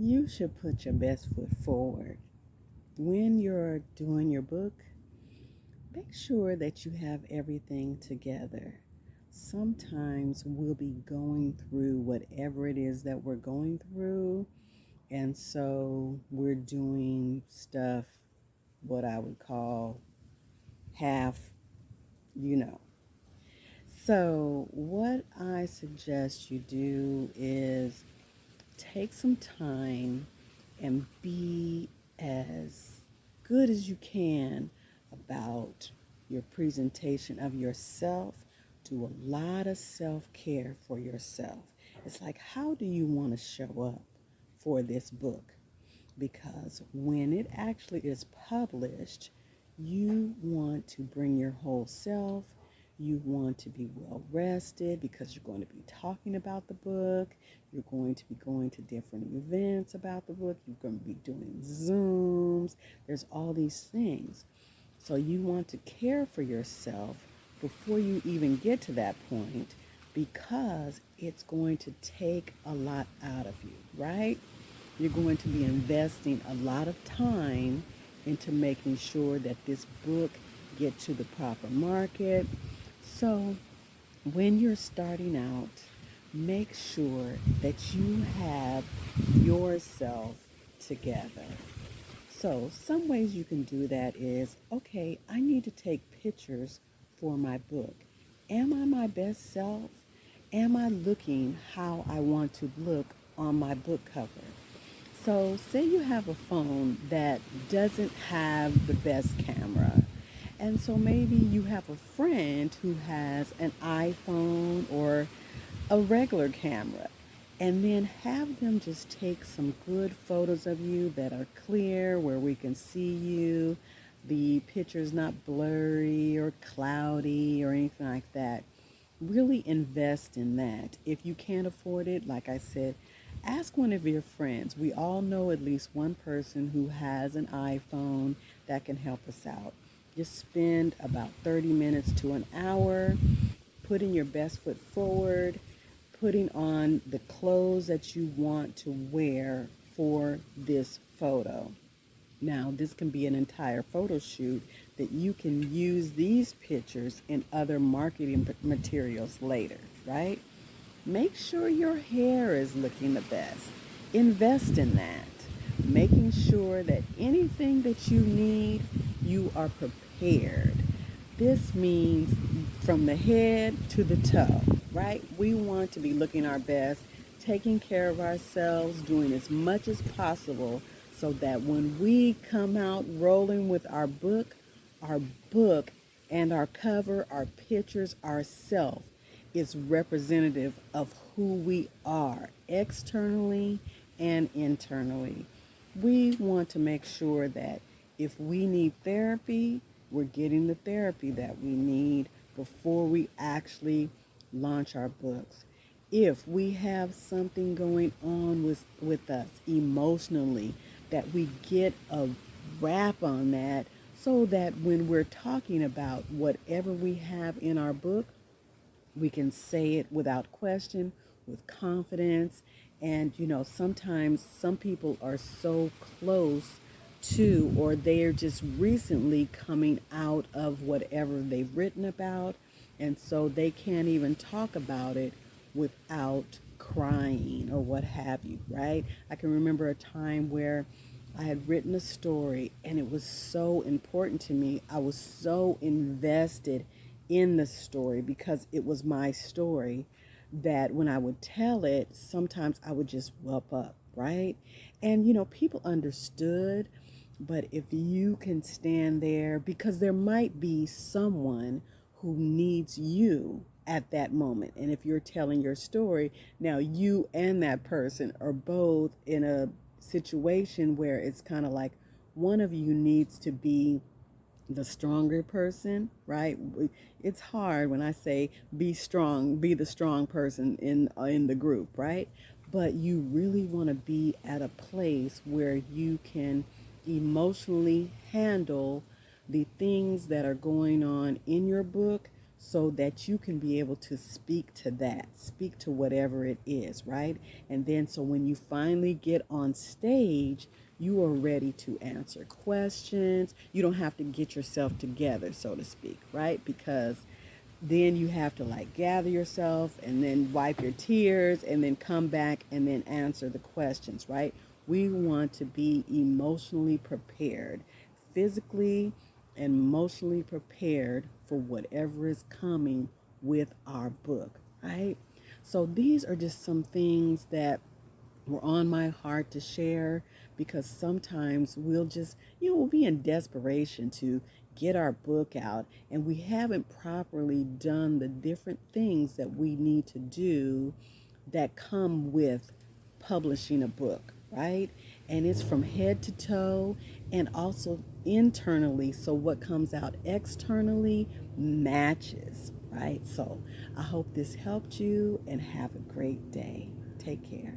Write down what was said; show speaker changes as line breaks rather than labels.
You should put your best foot forward. When you're doing your book, make sure that you have everything together. Sometimes we'll be going through whatever it is that we're going through, and so we're doing stuff, what I would call half, you know. So, what I suggest you do is take some time and be as good as you can about your presentation of yourself. Do a lot of self care for yourself. It's like, how do you want to show up for this book? Because when it actually is published, you want to bring your whole self. You want to be well rested because you're going to be talking about the book. You're going to be going to different events about the book. You're going to be doing Zooms. There's all these things. So you want to care for yourself before you even get to that point because it's going to take a lot out of you, right? You're going to be investing a lot of time into making sure that this book get to the proper market. So when you're starting out, make sure that you have yourself together. So some ways you can do that is, okay, I need to take pictures for my book. Am I my best self? Am I looking how I want to look on my book cover? So say you have a phone that doesn't have the best camera. And so maybe you have a friend who has an iPhone or a regular camera. And then have them just take some good photos of you that are clear where we can see you. The picture's not blurry or cloudy or anything like that. Really invest in that. If you can't afford it, like I said, ask one of your friends. We all know at least one person who has an iPhone that can help us out. Just spend about 30 minutes to an hour putting your best foot forward, putting on the clothes that you want to wear for this photo. Now, this can be an entire photo shoot that you can use these pictures in other marketing materials later, right? Make sure your hair is looking the best. Invest in that. Making sure that anything that you need, you are prepared. This means from the head to the toe, right? We want to be looking our best, taking care of ourselves, doing as much as possible so that when we come out rolling with our book and our cover, our pictures, ourself is representative of who we are externally and internally. We want to make sure that if we need therapy, we're getting the therapy that we need before we actually launch our books. If we have something going on with us emotionally, that we get a wrap on that so that when we're talking about whatever we have in our book, we can say it without question, with confidence. And, sometimes some people are so close to, or they're just recently coming out of whatever they've written about. And so they can't even talk about it without crying or what have you, right? I can remember a time where I had written a story and it was so important to me. I was so invested in the story because it was my story that when I would tell it, sometimes I would just whelp up, right? And people understood, but if you can stand there, because there might be someone who needs you at that moment. And if you're telling your story, now you and that person are both in a situation where it's kind of like one of you needs to be the stronger person, right? It's hard when I say be strong, be the strong person in the group, right? But you really want to be at a place where you can emotionally handle the things that are going on in your book so that you can be able to speak to that, speak to whatever it is, right? And then so when you finally get on stage, you are ready to answer questions. You don't have to get yourself together, so to speak, right? Because then you have to like gather yourself and then wipe your tears and then come back and then answer the questions, right? We want to be emotionally prepared, physically and emotionally prepared for whatever is coming with our book, right? So these are just some things that were on my heart to share, because sometimes we'll just, we'll be in desperation to get our book out and we haven't properly done the different things that we need to do that come with publishing a book, right? And it's from head to toe and also internally. So what comes out externally matches, right? So I hope this helped you and have a great day. Take care.